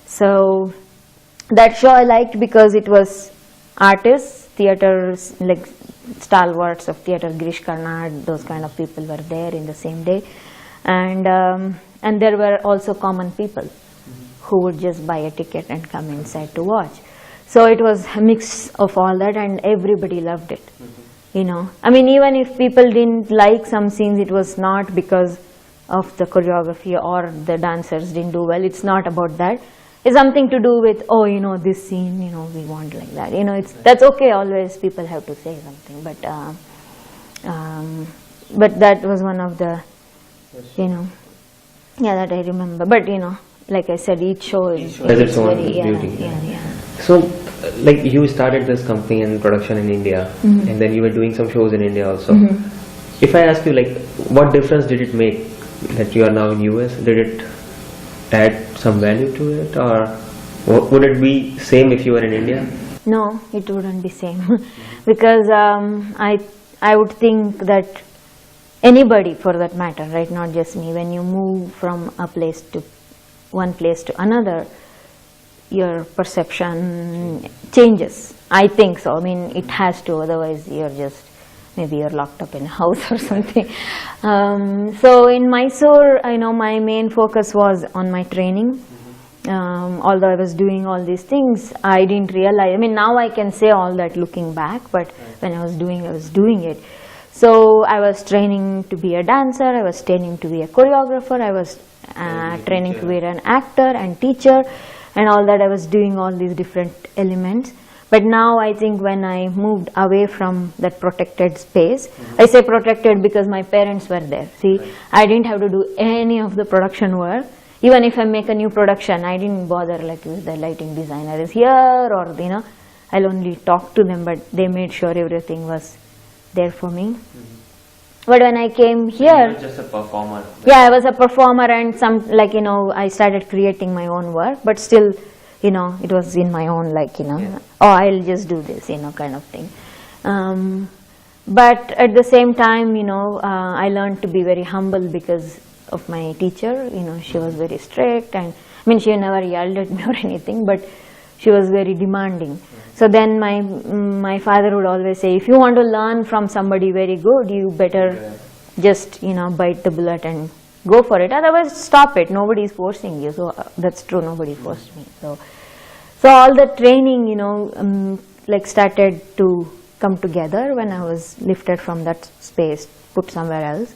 So that show I liked because it was artists, theaters, like stalwarts of theater, Girish Karnad, those kind of people were there in the same day, and there were also common people who would just buy a ticket and come inside to watch. So it was a mix of all that, and everybody loved it. You know, I mean, even if people didn't like some scenes, it was not because of the choreography or the dancers didn't do well. It's not about that. It's something to do with, oh, you know, this scene, you know, we want like that. You know, that's okay. Always people have to say something, but that was one of the, you know, yeah, that I remember. But you know, like I said, each show is has its own very, beauty. Yeah. So, like you started this company and production in India, and then you were doing some shows in India also. If I ask you, like, what difference did it make that you are now in US? Did it add some value to it, or would it be same if you were in India? No, it wouldn't be same because I would think that anybody, for that matter, right, not just me, when you move from one place to another, your perception changes. I think so. I mean, it has to, otherwise maybe you're locked up in a house or something. So in Mysore, I know my main focus was on my training. Although I was doing all these things, I didn't realize, I mean, now I can say all that looking back, but when I was doing it. So I was training to be a dancer, I was training to be a choreographer, I was training to be an actor and teacher, and all that. I was doing all these different elements. But now I think when I moved away from that protected space, I say protected because my parents were there. See, I didn't have to do any of the production work. Even if I make a new production, I didn't bother like with the lighting designer is here, or you know, I'll only talk to them, but they made sure everything was there for me. But when I came here, you were just a performer. Yeah, I was a performer, and I started creating my own work, but still, you know, it was in my own, like, you know, oh, I'll just do this, you know, kind of thing. But at the same time, you know, I learned to be very humble because of my teacher. You know, she was very strict, and I mean, she never yelled at me or anything, but she was very demanding. So then my father would always say, if you want to learn from somebody very good, you better just, you know, bite the bullet and go for it. Otherwise, stop it. Nobody is forcing you. So that's true. Nobody forced me. So all the training, you know, like started to come together when I was lifted from that space, put somewhere else.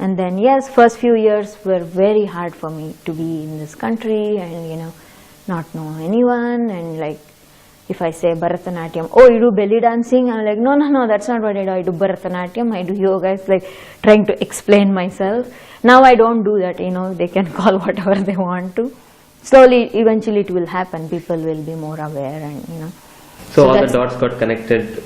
And then, yes, first few years were very hard for me to be in this country and, you know, not know anyone. And like, if I say Bharatanatyam, oh, you do belly dancing? I'm like, no, that's not what I do. I do Bharatanatyam, I do yoga. It's like trying to explain myself. Now I don't do that, you know, they can call whatever they want to. Slowly, eventually it will happen. People will be more aware and, you know. So all the dots got connected?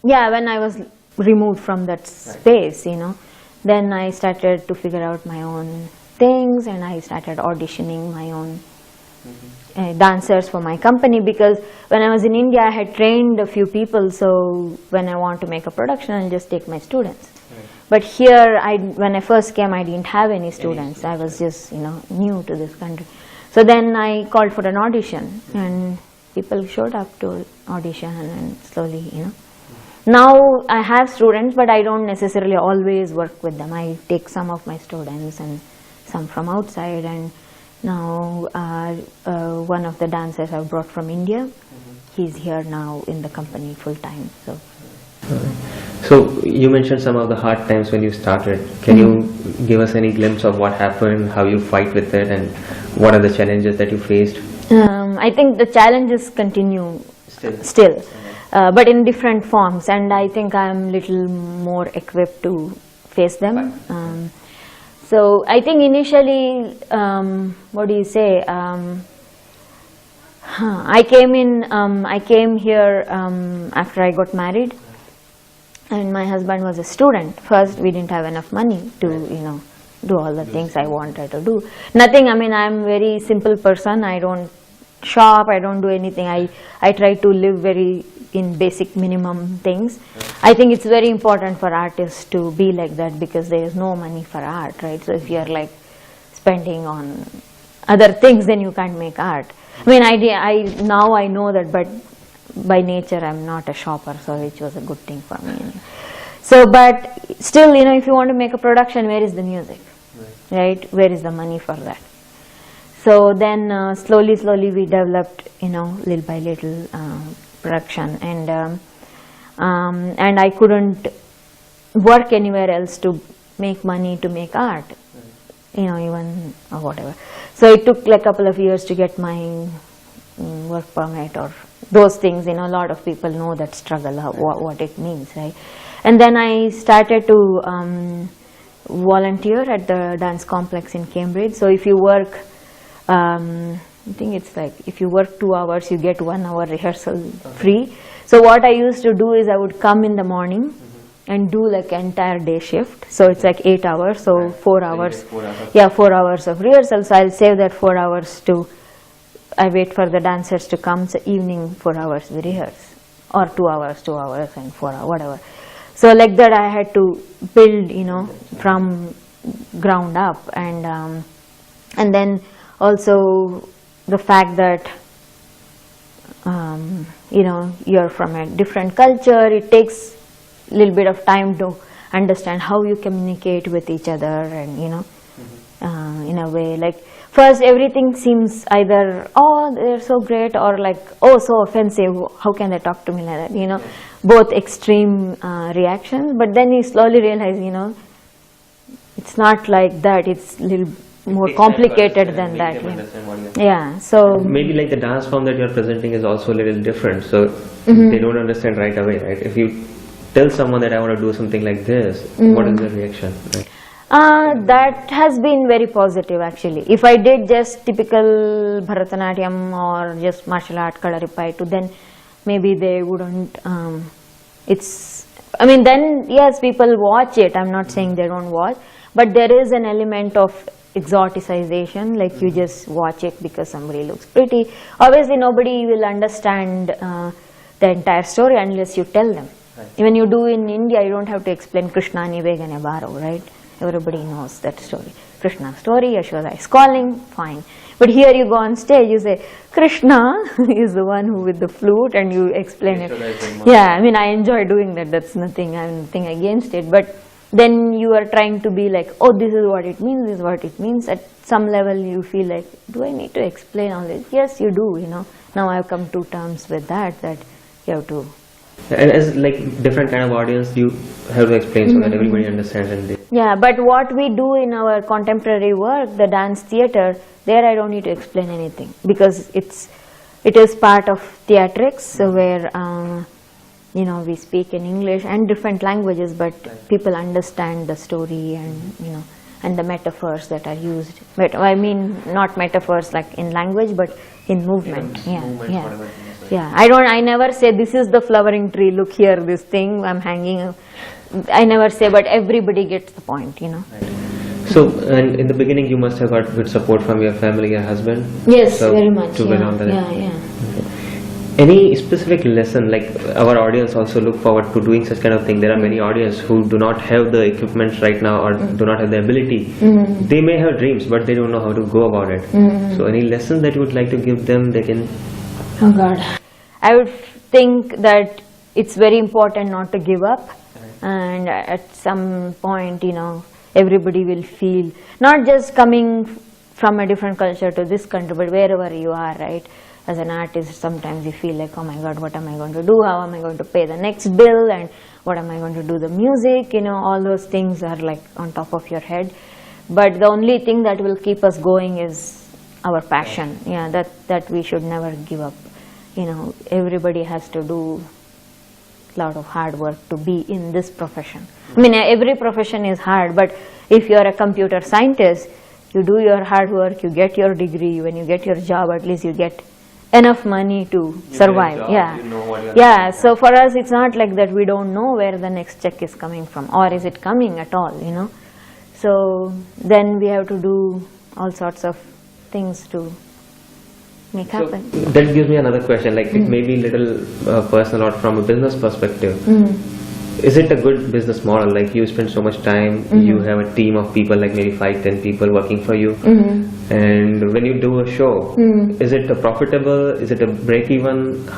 Yeah, when I was removed from that space, you know, then I started to figure out my own things, and I started auditioning my own dancers for my company, because when I was in India, I had trained a few people, so when I want to make a production, I'll just take my students. But here, when I first came, I didn't have any students. I was just, you know, new to this country. So then I called for an audition, and people showed up to audition, and slowly, you know. Now I have students, but I don't necessarily always work with them. I take some of my students and some from outside, and now one of the dancers I've brought from India, he's here now in the company full time. So you mentioned some of the hard times when you started. Can you give us any glimpse of what happened, how you fight with it, and what are the challenges that you faced? I think the challenges continue still. But in different forms, and I think I'm little more equipped to face them. So I think initially, what do you say? I came here after I got married, and my husband was a student. First, we didn't have enough money to, you know, do all the things I wanted to do. Nothing. I mean, I'm a very simple person. I don't shop. I don't do anything. I try to live very in basic minimum things. I think it's very important for artists to be like that, because there is no money for art, right? So if you're like spending on other things, then you can't make art. I mean, now I know that, but by nature I'm not a shopper, so which was a good thing for me. So, but still, if you want to make a production, where is the music, right? Where is the money for that? So then slowly we developed, little by little production, and I couldn't work anywhere else to make money to make art, even or whatever. So it took like a couple of years to get my work permit or those things. A lot of people know that struggle, what it means, right? And then I started to volunteer at the dance complex in Cambridge. So if you work, I think it's like if you work 2 hours, you get 1 hour rehearsal free. So what I used to do is I would come in the morning and do like entire day shift. So it's like 8 hours, so 4 hours. 4 hours of rehearsal. So I'll save that 4 hours I wait for the dancers to come. So evening 4 hours we rehearse, or 2 hours and 4 hours, whatever. So like that I had to build, from ground up, and then also the fact that you're from a different culture, it takes a little bit of time to understand how you communicate with each other, and in a way, like first everything seems either, oh, they're so great, or like, oh, so offensive, how can they talk to me like that, both extreme reactions. But then you slowly realize, it's not like that, it's a little more complicated than that. Yeah, so maybe like the dance form that you're presenting is also a little different, so they don't understand right away, right? If you tell someone that I want to do something like this, what is the reaction? Right? That has been very positive actually. If I did just typical Bharatanatyam or just martial art Kalaripayattu, then maybe they wouldn't, then yes, people watch it, I'm not saying they don't watch, but there is an element of exoticization, like you just watch it because somebody looks pretty. Obviously nobody will understand the entire story unless you tell them. Right. When you do in India, you don't have to explain Krishna Nivegane Baro, right? Everybody knows that story. Krishna story, Yashoda is calling, fine. But here you go on stage, you say, Krishna is the one who with the flute, and you explain it. Yeah, I enjoy doing that, that's nothing, I have nothing against it. But then you are trying to be like, oh, this is what it means, this is what it means. At some level you feel like, do I need to explain all this? Yes, you do, Now I have come to terms with that you have to. And as like different kind of audience, you have to explain so that everybody understands. And yeah, but what we do in our contemporary work, the dance theatre, there I don't need to explain anything, because it is part of theatrics, so where we speak in English and different languages, but people understand the story and and the metaphors that are used. But not metaphors like in language, but in movement. Yeah. I never say this is the flowering tree, look here, this thing I'm hanging. I never say, but everybody gets the point, Right. So, and in the beginning you must have got good support from your family, your husband? Yes, very much. Okay. Any specific lesson, like our audience also look forward to doing such kind of thing? There are many audience who do not have the equipment right now, or do not have the ability. They may have dreams, but they don't know how to go about it. So any lesson that you would like to give them, they can... Oh God. I would think that it's very important not to give up. And at some point, everybody will feel, not just coming from a different culture to this country, but wherever you are, right? As an artist, sometimes you feel like, oh my God, what am I going to do? How am I going to pay the next bill? And what am I going to do the music? All those things are like on top of your head. But the only thing that will keep us going is our passion. Yeah, that we should never give up. Everybody has to do a lot of hard work to be in this profession. Every profession is hard, but if you're a computer scientist, you do your hard work, you get your degree. When you get your job, at least you get enough money to survive. So for us it's not like that we don't know where the next check is coming from, or is it coming at all, So then we have to do all sorts of things to make happen. That gives me another question, like it may be little personal or from a business perspective. is it a good business model? Like you spend so much time, you have a team of people, like maybe 5-10 people working for you, and when you do a show, is it a profitable? Is it a break even?